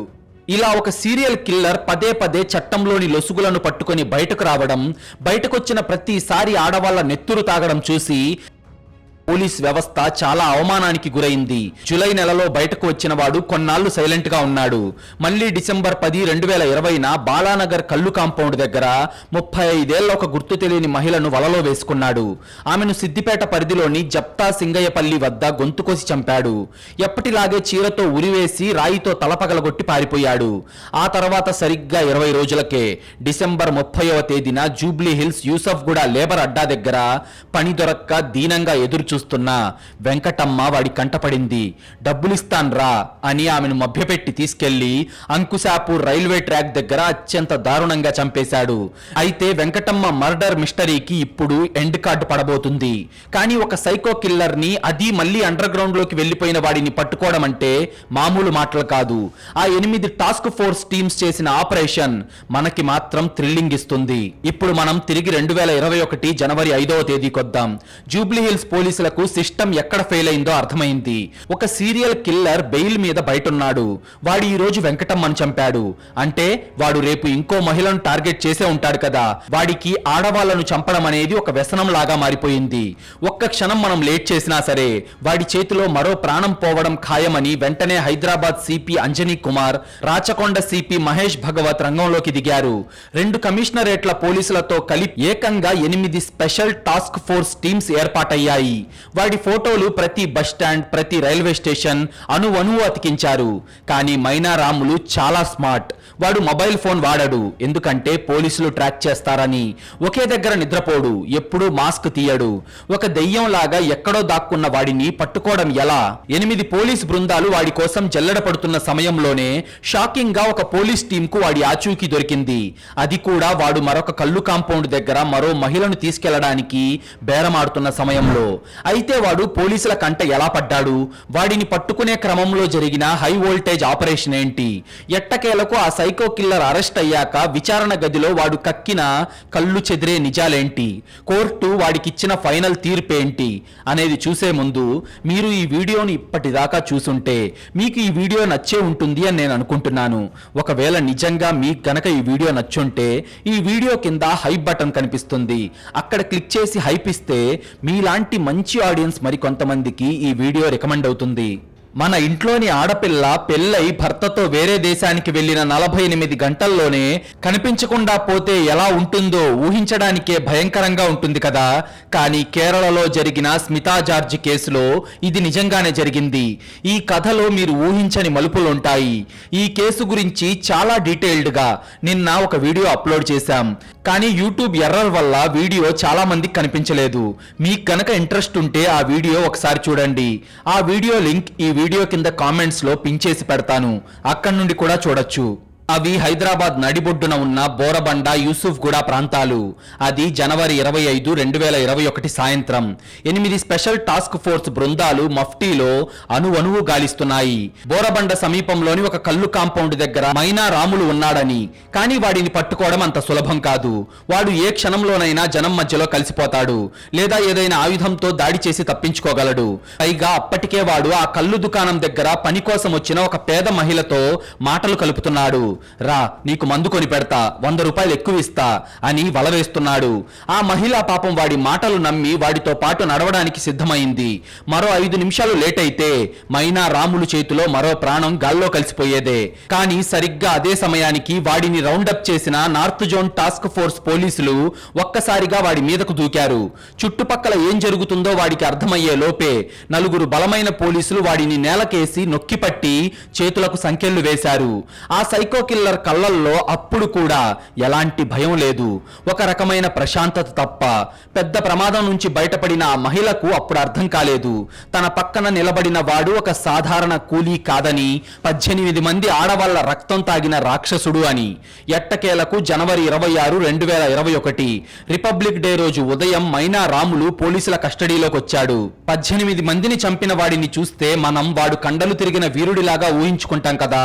S1: ఇలా ఒక సీరియల్ కిల్లర్ పదే పదే చట్టంలోని లొసుగులను పట్టుకొని బయటకు రావడం, బయటకొచ్చిన ప్రతిసారి ఆడవాళ్ల నెత్తురు తాగడం చూసి పోలీస్ వ్యవస్థ చాలా అవమానానికి గురైంది. జూలై నెలలో బయటకు వచ్చిన వాడు కొన్నాళ్లు సైలెంట్ గా ఉన్నాడు. మళ్లీ డిసెంబర్ 10, 2020న బాలానగర్ కల్లు కాంపౌండ్ దగ్గర 35 ఏళ్ల ఒక గుర్తు తెలియని మహిళను వలలో వేసుకున్నాడు. ఆమెను సిద్దిపేట పరిధిలోని జప్తా సింగయ్యపల్లి వద్ద గొంతుకోసి చంపాడు. ఎప్పటిలాగే చీరతో ఉరివేసి రాయితో తలపగలగొట్టి పారిపోయాడు. ఆ తర్వాత సరిగ్గా 20 రోజులకే డిసెంబర్ 30వ తేదీన జూబ్లీ హిల్స్ యూసఫ్గూడ లేబర్ అడ్డా దగ్గర పని దొరక్క దీనంగా ఎదురు చూస్తున్న వెంకటమ్మ వాడి కంటపడింది. డబ్బులిస్తాన్ రా అని ఆమెను మభ్యపెట్టి తీసుకెళ్లి అంకుశాపూర్ రైల్వే ట్రాక్ దగ్గర అత్యంత దారుణంగా చంపేశాడు. అయితే వెంకటమ్మ మర్డర్ మిస్టరీకి ఇప్పుడు ఎండ్ కార్డు పడబోతుంది. కానీ ఒక సైకో కిల్లర్ ని, అది మళ్ళీ అండర్ గ్రౌండ్ లోకి వెళ్లిపోయిన వాడిని పట్టుకోవడం అంటే మామూలు మాటలు కాదు. ఆ 8 టాస్క్ ఫోర్స్ టీమ్స్ చేసిన ఆపరేషన్ మనకి మాత్రం థ్రిల్లింగ్ ఇస్తుంది. ఇప్పుడు మనం తిరిగి 2021 జనవరి 5వ తేదీకొద్దాం. జూబ్లీ హిల్స్ పోలీసులకు సిస్టమ్ ఎక్కడ ఫెయిల్ అయిందో అర్థమైంది. ఒక సీరియల్ కిల్లర్ బెయిల్ మీద బయటున్నాడు. వాడు ఈ రోజు వెంకటమ్మను చంపాడు అంటే వాడు రేపు ఇంకో మహిళను టార్గెట్ చేసే ఉంటాడు కదా. వాడికి ఆడవాళ్లను చంపడం అనేది ఒక వ్యసనం లాగా మారిపోయింది. ఒక్క క్షణం మనం లేట్ చేసినా సరే వాడి చేతిలో మరో ప్రాణం పోవడం ఖాయమని వెంటనే హైదరాబాద్ సిపి అంజనీ కుమార్, రాచకొండ సిపి మహేష్ భగవత్ రంగంలోకి దిగారు. 2 కమిషనరేట్ల పోలీసులతో కలిపి ఏకంగా 8 స్పెషల్ టాస్క్ ఫోర్స్ టీమ్స్ ఏర్పాటయ్యాయి. వాడి ఫోటోలు ప్రతి బస్ స్టాండ్, ప్రతి రైల్వే స్టేషన్ అణువణువు అతికించారు. కానీ మైనా రాములు చాలా స్మార్ట్. వాడు మొబైల్ ఫోన్ వాడడు, ఎందుకంటే పోలీసులు ట్రాక్ చేస్తారని. ఒకే దగ్గర నిద్రపోడు, ఎప్పుడూ మాస్క్ తీయడు. ఒక దెయ్యంలాగా ఎక్కడో దాక్కున్న వాడిని పట్టుకోవడం ఎలా? 8 పోలీస్ బృందాలు వాడి కోసం జల్లెడ పడుతున్న సమయంలోనే షాకింగ్ గా ఒక పోలీస్ టీం కు వాడి ఆచూకీ దొరికింది. అది కూడా వాడు మరొక కల్లు కాంపౌండ్ దగ్గర మరో మహిళను తీసుకెళ్లడానికి బేరమాడుతున్న సమయంలో. అయితే వాడు పోలీసుల కంట ఎలా పడ్డాడు? వాడిని పట్టుకునే క్రమంలో జరిగిన హై వోల్టేజ్ ఆపరేషన్ ఏంటి? ఎట్టకేలకు ఆ సైకో కిల్లర్ అరెస్ట్ అయ్యాక విచారణ గదిలో వాడు కక్కిన కళ్ళు చెదిరే నిజాలేంటి? కోర్టు వాడికిచ్చిన ఫైనల్ తీర్పేంటి అనేది చూసే ముందు మీరు ఈ వీడియోని ఇప్పటిదాకా చూసుంటే మీకు ఈ వీడియో నచ్చే ఉంటుంది అని నేను అనుకుంటున్నాను. ఒకవేళ నిజంగా మీకు గనక ఈ వీడియో నచ్చుంటే ఈ వీడియో కింద హైప్ బటన్ కనిపిస్తుంది, అక్కడ క్లిక్ చేసి హైప్ ఇస్తే మీలాంటి మంచి ఆడియన్స్ మరికొంతమందికి ఈ వీడియో రికమెండ్ అవుతుంది. మన ఇంట్లోని ఆడపిల్ల పెళ్ళై భర్తతో వేరే దేశానికి వెళ్లిన 48 గంటల్లోనే కనిపించకుండా పోతే ఎలా ఉంటుందో ఊహించడానికే భయంకరంగా ఉంటుంది కదా. కానీ కేరళలో జరిగిన స్మితా జార్జ్ కేసులో ఇది నిజంగానే జరిగింది. ఈ కథలో మీరు ఊహించని మలుపులుంటాయి. ఈ కేసు గురించి చాలా డీటెయిల్డ్ గా నిన్న ఒక వీడియో అప్లోడ్ చేశాం. కానీ యూట్యూబ్ ఎర్రర్ వల్ల వీడియో చాలా మందికి కనిపించలేదు. మీకు గనక ఇంట్రెస్ట్ ఉంటే ఆ వీడియో ఒకసారి చూడండి. ఆ వీడియో లింక్ ఈ వీడియో కింద కామెంట్స్ లో పిన్ చేసి పెడతాను, అక్కడి నుండి కూడా చూడొచ్చు. అవి హైదరాబాద్ నడిబొడ్డున ఉన్న బోరబండ, యూసుఫ్ గూడ ప్రాంతాలు. అది జనవరి 25, 2021 సాయంత్రం 8 స్పెషల్ టాస్క్ ఫోర్స్ బృందాలు మఫ్టీలో అణువణువు గాలిస్తున్నాయి. బోరబండ సమీపంలోని ఒక కల్లు కాంపౌండ్ దగ్గర మైనా రాములు ఉన్నాడని, కానీ వాడిని పట్టుకోవడం అంత సులభం కాదు. వాడు ఏ క్షణంలోనైనా జనం మధ్యలో కలిసిపోతాడు, లేదా ఏదైనా ఆయుధంతో దాడి చేసి తప్పించుకోగలడు. పైగా అప్పటికే వాడు ఆ కల్లు దుకాణం దగ్గర పని కోసం వచ్చిన ఒక పేద మహిళతో మాటలు కలుపుతున్నాడు. రా, నీకు మందు కొని పెడతా, 100 రూపాయలు ఎక్కువ ఇస్తా అని వలవేస్తున్నాడు. ఆ మహిళ పాపం వాడి మాటలు నమ్మి వాడితో పాటు నడవడానికి సిద్ధమైంది. మరో 5 నిమిషాలు లేట్ అయితే మైనా రాములు చేతిలో మరో ప్రాణం గాల్లో కలిసిపోయేదే. కానీ సరిగ్గా అదే సమయానికి వాడిని రౌండప్ చేసిన నార్త్ జోన్ టాస్క్ ఫోర్స్ పోలీసులు ఒక్కసారిగా వాడి మీదకు దూకారు. చుట్టుపక్కల ఏం జరుగుతుందో వాడికి అర్థమయ్యే లోపే 4 బలమైన పోలీసులు వాడిని నేలకేసి నొక్కిపట్టి చేతులకు సంకెళ్లు వేశారు. ఆ సైకో కిల్లర్ కళ్ళల్లో అప్పుడు కూడా ఎలాంటి భయం లేదు, ఒక రకమైన ప్రశాంతత తప్ప. పెద్ద ప్రమాదం నుంచి బయటపడిన ఆ మహిళకు అప్పుడు అర్థం కాలేదు, తన పక్కన నిలబడిన వాడు ఒక సాధారణ కూలీ కాదని, 18 మంది ఆడవాళ్ల రక్తం తాగిన రాక్షసుడు అని. ఎట్టకేలకు జనవరి 26, 2021 రిపబ్లిక్ డే రోజు ఉదయం మైనా రాములు పోలీసుల కస్టడీలోకి వచ్చాడు. 18 మందిని చంపిన వాడిని చూస్తే మనం వాడు కండలు తిరిగిన వీరుడిలాగా ఊహించుకుంటాం కదా.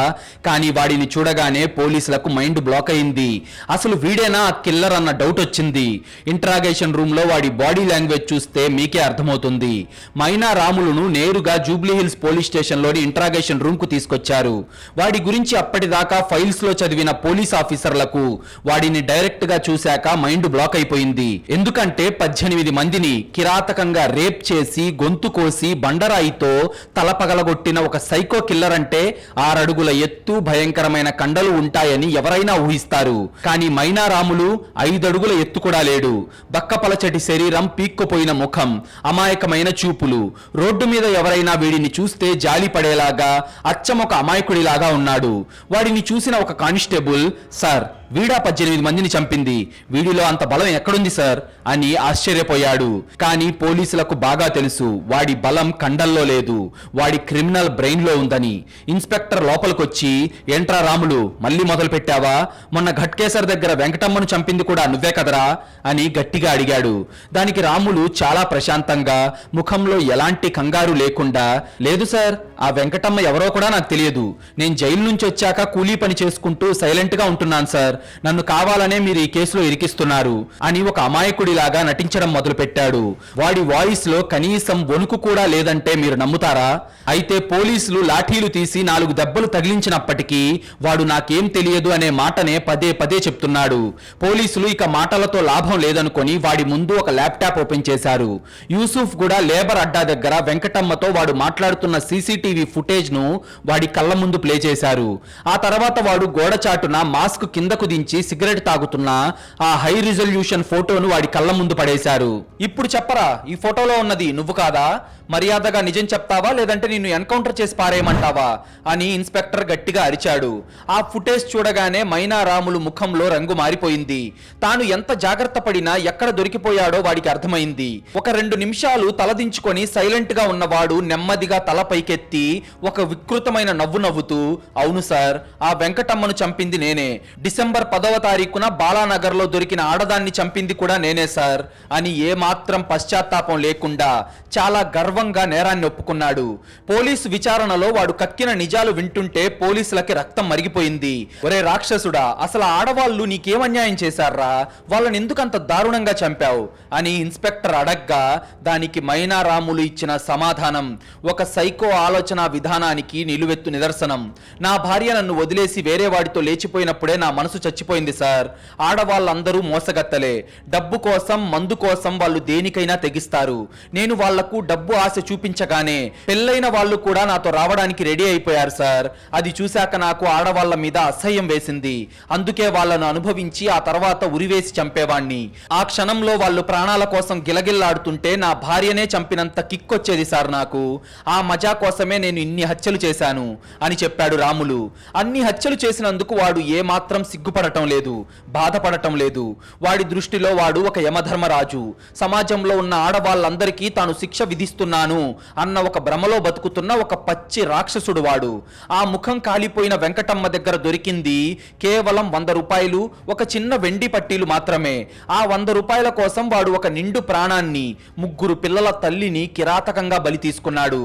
S1: కానీ వాడిని చూడగానే పోలీసులకు మైండ్ బ్లాక్ అయింది. అసలు వీడేనా ఆ కిల్లర్ అన్న డౌట్ వచ్చింది. ఇంట్రాగేషన్ రూమ్ లో వాడి బాడీ లాంగ్వేజ్ చూస్తే మీకే అర్థమవుతుంది. మైనా రాములను నేరుగా జూబ్లీ హిల్స్ పోలీస్ స్టేషన్ లోని ఇంట్రాగేషన్ రూమ్ కు తీసుకొచ్చారు. వాడి గురించి అప్పటిదాకా ఫైల్స్ లో చదివిన పోలీస్ ఆఫీసర్లకు వాడిని డైరెక్ట్ గా చూశాక మైండ్ బ్లాక్ అయిపోయింది. ఎందుకంటే 18 మందిని కిరాతకంగా రేప్ చేసి గొంతు కోసి బండరాయితో తల పగలగొట్టిన ఒక సైకో కిల్లర్ అంటే 6 అడుగుల ఎత్తు, భయంకరమైన కండలు ఉంటాయని ఎవరైనా ఊహిస్తారు. కానీ మైనా రాములు 5 అడుగుల ఎత్తు కూడా లేడు. బక్కపలచటి శరీరం, పీక్కుపోయిన ముఖం, అమాయకమైన చూపులు. రోడ్డు మీద ఎవరైనా వీడిని చూస్తే జాలి పడేలాగా అచ్చం ఒక అమాయకుడిలాగా ఉన్నాడు. వాడిని చూసిన ఒక కానిస్టేబుల్, సార్ వీడా 18 మందిని చంపింది, వీడిలో అంత బలం ఎక్కడుంది సార్ అని ఆశ్చర్యపోయాడు. కానీ పోలీసులకు బాగా తెలుసు వాడి బలం కండల్లో లేదు, వాడి క్రిమినల్ బ్రెయిన్ లో ఉందని. ఇన్స్పెక్టర్ లోపలికొచ్చి, ఏంట్రా రాములు మళ్ళీ మొదలు పెట్టావా? మొన్న ఘట్కేసర్ దగ్గర వెంకటమ్మను చంపింది కూడా నువ్వే కదరా అని గట్టిగా అడిగాడు. దానికి రాములు చాలా ప్రశాంతంగా, ముఖంలో ఎలాంటి కంగారు లేకుండా, లేదు సార్, ఆ వెంకటమ్మ ఎవరో కూడా నాకు తెలియదు. నేను జైలు నుంచి వచ్చాక కూలీ పని చేసుకుంటూ సైలెంట్ గా ఉంటున్నాను సార్. నన్ను కావాలనే మీరు ఈ కేసులో ఇరికిస్తున్నారు అని ఒక అమాయకుడిలాగా నటించడం మొదలుపెట్టాడు. వాడి వాయిస్ లో కనీసం వణుకు కూడా లేదంటే మీరు నమ్ముతారా? అయితే పోలీసులు లాఠీలు తీసి 4 దెబ్బలు తగిలించినప్పటికీ వాడు నాకేం తెలియదు అనే మాటనే పదే పదే చెప్తున్నాడు. పోలీసులు ఇక మాటలతో లాభం లేదనుకొని వాడి ముందు ఒక ల్యాప్టాప్ ఓపెన్ చేశారు. యూసుఫ్ కూడా లేబర్ అడ్డా దగ్గర వెంకటమ్మతో వాడు మాట్లాడుతున్న సీసీటీవీ ఫుటేజ్ ను వాడి కళ్ళ ముందు ప్లే చేశారు. ఆ తర్వాత వాడు గోడ చాటున మాస్క్ కిందకు కిందకు దించి సిగరెట్ తాగుతున్న ఆ హై రిజల్యూషన్ ఫోటోను వాడి కళ్ళ ముందు పడేశారు. ఇప్పుడు చెప్పరా, ఈ ఫోటోలో ఉన్నది నువ్వు కాదా? మర్యాదగా నిజం చెప్తావా లేదంటే నిన్ను ఎన్కౌంటర్ చేసి పారేయమంటావా అని ఇన్స్పెక్టర్ గట్టిగా అరిచాడు. ఆ ఫుటేజ్ చూడగానే మైనా రాములు ముఖంలో రంగు మారిపోయింది. తాను ఎంత జాగ్రత్త పడినా ఎక్కడ దొరికిపోయాడో వాడికి అర్థమైంది. ఒక 2 నిమిషాలు తలదించుకొని సైలెంట్ గా ఉన్నవాడు నెమ్మదిగా తల పైకెత్తి ఒక వికృతమైన నవ్వు నవ్వుతూ, అవును సార్, ఆ వెంకటమ్మను చంపింది నేనే. డిసెంబర్ 10వ తారీఖున బాలానగర్ లో దొరికిన ఆడదాన్ని చంపింది కూడా నేనే సార్ అని ఏమాత్రం పశ్చాత్తాపం లేకుండా చాలా గర్వంగా నేరాన్ని ఒప్పుకున్నాడు. పోలీసు విచారణలో వాడు కక్కిన నిజాలు వింటుంటే పోలీసులకి రక్తం మరిగిపోయింది. ఒరే రాక్షసుడా, అసలు ఆడవాళ్ళు నీకేం అన్యాయం చేశారా? వాళ్ళని ఎందుకంత దారుణంగా చంపావు అని ఇన్స్పెక్టర్ అడగ్గా దానికి మైనా రాములు ఇచ్చిన సమాధానం ఒక సైకో ఆలోచన విధానానికి నిలువెత్తు నిదర్శనం. నా భార్య నన్ను వదిలేసి వేరే వాడితో లేచిపోయినప్పుడే నా మనసు చచ్చిపోయింది సార్. ఆడవాళ్ళందరూ మోసగత్తలే. డబ్బు కోసం, మందు కోసం వాళ్ళు దేనికైనా తెగిస్తారు. నేను వాళ్లకు డబ్బు ఆశ చూపించగానే పెళ్ళైన వాళ్ళు కూడా నాతో రావడానికి రెడీ అయిపోయారు సార్. అది చూశాక నాకు ఆడవాళ్ల మీద అసహ్యం వేసింది. అందుకే వాళ్ళను అనుభవించి ఆ తర్వాత ఉరివేసి చంపేవాణ్ణి. ఆ క్షణంలో వాళ్ళు ప్రాణాల కోసం గిలగిల్లాడుతుంటే నా భార్యనే చంపినంత కిక్కొచ్చేది సార్ నాకు. ఆ మజా కోసమే నేను ఇన్ని హత్యలు చేశాను అని చెప్పాడు రాములు. అన్ని హత్యలు చేసినందుకు వాడు ఏమాత్రం సిగ్గుపడటం లేదు, బాధపడటం లేదు. వాడి దృష్టిలో వాడు ఒక యమధర్మరాజు. సమాజంలో ఉన్న ఆడవాళ్ళందరికీ తాను శిక్ష విధిస్తున్నాను అన్న ఒక భ్రమలో బతుకుతున్న ఒక పచ్చి రాక్షసుడు వాడు. ఆ ముఖం కాలిపోయిన వెంకటమ్మ దగ్గర దొరికింది కేవలం 100 రూపాయలు, ఒక చిన్న వెండి పట్టీలు మాత్రమే. ఆ 100 రూపాయల కోసం వాడు ఒక నిండు ప్రాణాన్ని, 3 పిల్లల తల్లిని కిరాతకంగా బలి తీసుకున్నాడు.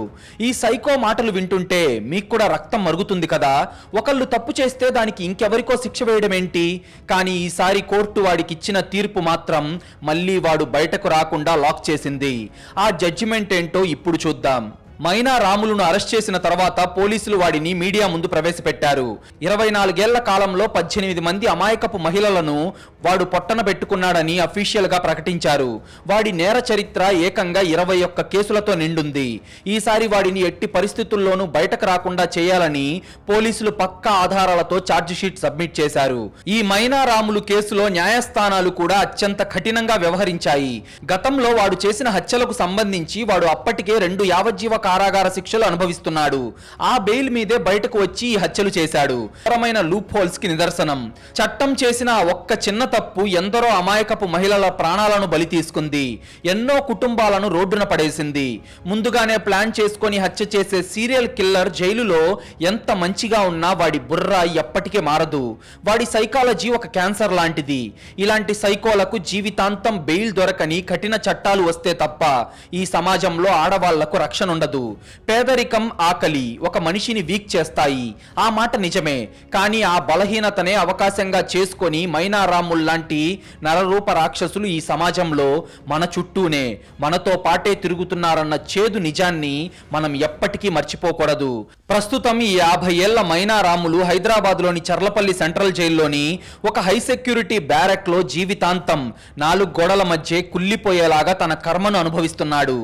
S1: ఈ సైకో మాటలు వింటుంటే మీకు కూడా రక్తం మరుగుతుంది కదా. ఒకళ్ళు తప్పు చేస్తే దానికి ఇంకెవరికో శిక్ష వేయడం ఏంటి? కానీ ఈసారి కోర్టు వాడికి ఇచ్చిన తీర్పు మాత్రం మళ్ళీ వాడు బయటకు రాకుండా లాక్ చేసింది. ఆ జడ్జిమెంట్ ఏంటో ఇప్పుడు చూద్దాం. మైనా రాములను అరెస్ట్ చేసిన తర్వాత పోలీసులు వాడిని మీడియా ముందు ప్రవేశపెట్టారు. 24 ఏళ్ల కాలంలో 18 మంది అమాయకపు మహిళలను వాడు పొట్టన పెట్టుకున్నాడని అఫీషియల్ గా ప్రకటించారు. వాడి నేర చరిత్ర ఏకంగా 21 కేసులతో నిండుంది. ఈసారి వాడిని ఎట్టి పరిస్థితుల్లోనూ బయటకు రాకుండా చేయాలని పోలీసులు పక్కా ఆధారాలతో ఛార్జ్ షీట్ సబ్మిట్ చేశారు. ఈ మైనా రాములు కేసులో న్యాయస్థానాలు కూడా అత్యంత కఠినంగా వ్యవహరించాయి. గతంలో వాడు చేసిన హత్యలకు సంబంధించి వాడు అప్పటికే 2 యావజ్జీవ కారాగార శిక్షలు అనుభవిస్తున్నాడు. ఆ బెయిల్ మీదే బయటకు వచ్చి ఈ హత్యలు చేశాడు. ఘోరమైన లూప్ హోల్స్ కి నిదర్శనం. చట్టం చేసిన ఒక్క చిన్న తప్పు ఎందరో అమాయకపు మహిళల ప్రాణాలను బలి తీసుకుంది. ఎన్నో కుటుంబాలను రోడ్డున పడేసింది. ముందుగానే ప్లాన్ చేసుకొని హత్య చేసే సీరియల్ కిల్లర్ జైలులో ఎంత మంచిగా ఉన్నా వాడి బుర్ర ఎప్పటికీ మారదు. వాడి సైకాలజీ ఒక క్యాన్సర్ లాంటిది. ఇలాంటి సైకోలకు జీవితాంతం బెయిల్ దొరకని కఠిన చట్టాలు వస్తే తప్ప ఈ సమాజంలో ఆడవాళ్లకు రక్షణ ఉండదు. పేదరికం, ఆకలి ఒక మనిషిని వీక్ చేస్తాయి. ఆ మాట నిజమే. కానీ ఆ బలహీనతనే అవకాశంగా చేసుకొని మైనా రాముల్ లాంటి నరరూప రాక్షసులు ఈ సమాజంలో మన చుట్టూనే మనతో పాటే తిరుగుతున్నారన్న చేదు నిజాన్ని మనం ఎప్పటికీ మర్చిపోకూడదు. ప్రస్తుతం ఈ 50 ఏళ్ల మైనా రాములు హైదరాబాద్లోని చర్లపల్లి సెంట్రల్ జైల్లోని ఒక హై సెక్యూరిటీ బ్యారెక్ లో జీవితాంతం 4 గోడల మధ్య కుళ్ళిపోయేలాగా తన కర్మను అనుభవిస్తున్నాడు.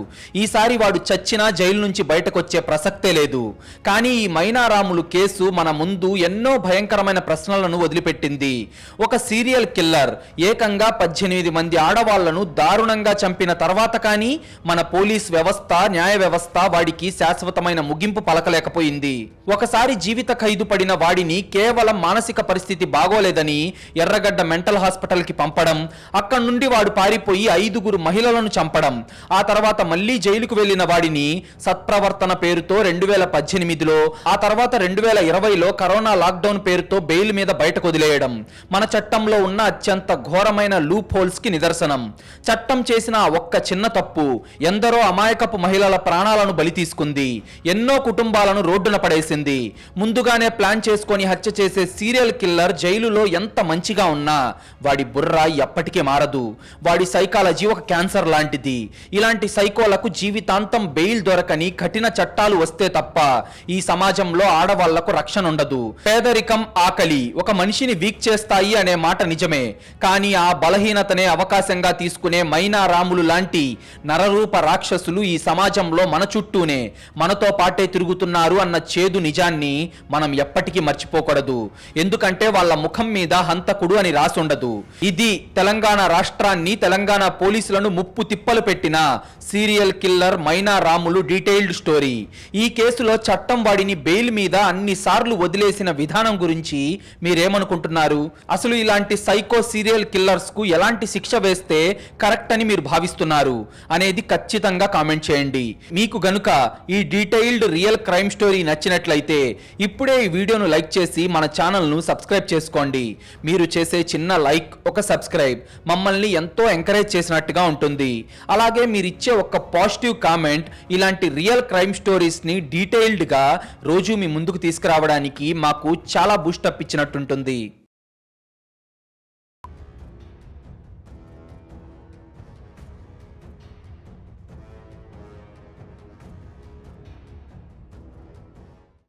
S1: ఈసారి వాడు చచ్చినా జైలు నుంచి బయటకు వచ్చే ప్రసక్తే లేదు. కానీ ఈ మైనా రాములు కేసు మన ముందు ఎన్నో భయంకరమైన ప్రశ్నలను వదిలిపెట్టింది. ఒక సీరియల్ కిల్లర్ ఏకంగా 18 మంది ఆడవాళ్లను దారుణంగా చంపిన తర్వాత కానీ మన పోలీస్ వ్యవస్థ, న్యాయ వ్యవస్థ వాడికి శాశ్వతమైన ముగింపు పలకలేకపోయింది. ఒకసారి జీవిత ఖైదు పడిన వాడిని కేవలం మానసిక పరిస్థితి బాగోలేదని ఎర్రగడ్డ మెంటల్ హాస్పిటల్ కి పంపడం, అక్కడి నుండి వాడు పారిపోయి 5 మహిళలను చంపడం, ఆ తర్వాత మళ్లీ జైలుకు వెళ్లిన వాడిని సత్ప్రవర్తన పేరుతో 2018లో, ఆ తర్వాత 2020లో కరోనా లాక్డౌన్ పేరుతో బెయిల్ మీద బయటకు వదిలేయడం మన చట్టంలో ఉన్న అత్యంత ఘోరమైన లూప్ హోల్స్ కి నిదర్శనం. చట్టం చేసిన ఒక్క చిన్న తప్పు ఎందరో అమాయకపు మహిళల ప్రాణాలను బలి తీసుకుంది. ఎన్నో కుటుంబాలను రోడ్డున పడేసింది. ముందుగానే ప్లాన్ చేసుకొని హత్య చేసే సీరియల్ కిల్లర్ జైలులో ఎంత మంచిగా ఉన్నా వాడి బుర్ర ఎప్పటికీ మారదు. వాడి సైకాలజీ ఒక క్యాన్సర్ లాంటిది. ఇలాంటి సైకోలకు జీవితాంతం బెయిల్ దొరకని చేయడానికని కఠిన చట్టాలు వస్తే తప్ప ఈ సమాజంలో ఆడవాళ్లకు రక్షణ ఉండదు. పేదరికం, ఆకలి ఒక మనిషిని వీక్ చేస్తాయి అనే మాట నిజమే. కానీ ఆ బలహీనతనే అవకాశంగా తీసుకునే మైనా రాములు లాంటి నరరూప రాక్షసులు ఈ సమాజంలో మన చుట్టూనే మనతో పాటే తిరుగుతున్నారు అన్న చేదు నిజాన్ని మనం ఎప్పటికీ మర్చిపోకూడదు. ఎందుకంటే వాళ్ళ ముఖం మీద హంతకుడు అని రాసుండదు. ఇది తెలంగాణ రాష్ట్రాన్ని, తెలంగాణ పోలీసులను ముప్పు తిప్పలు పెట్టిన సీరియల్ కిల్లర్ మైనా రాములు డీటెయిల్డ్ స్టోరీ. ఈ కేసులో చట్టం వాడిని బెయిల్ మీద అన్నిసార్లు వదిలేసిన విధానం గురించి మీరేమనుకుంటున్నారు? అసలు ఇలాంటి సైకో సీరియల్ కిల్లర్స్ కు ఎలాంటి శిక్ష వేస్తే కరెక్ట్ అని మీరు భావిస్తున్నారు అనేది ఖచ్చితంగా కామెంట్ చేయండి. మీకు గనుక ఈ డీటెయిల్డ్ రియల్ క్రైమ్ స్టోరీ నచ్చినట్లయితే ఇప్పుడే ఈ వీడియోను లైక్ చేసి మన ఛానల్ను సబ్స్క్రైబ్ చేసుకోండి. మీరు చేసే చిన్న లైక్, ఒక సబ్స్క్రైబ్ మమ్మల్ని ఎంతో ఎంకరేజ్ చేసినట్టుగా ఉంటుంది. అలాగే మీరు ఇచ్చే ఒక పాజిటివ్ కామెంట్ ఇలాంటి రియల్ క్రైమ్ స్టోరీస్ ని డీటెయిల్డ్ గా రోజు మీ ముందుకు తీసుకురావడానికి మాకు చాలా బూస్టప్ ఇచ్చినట్టుంటుంది.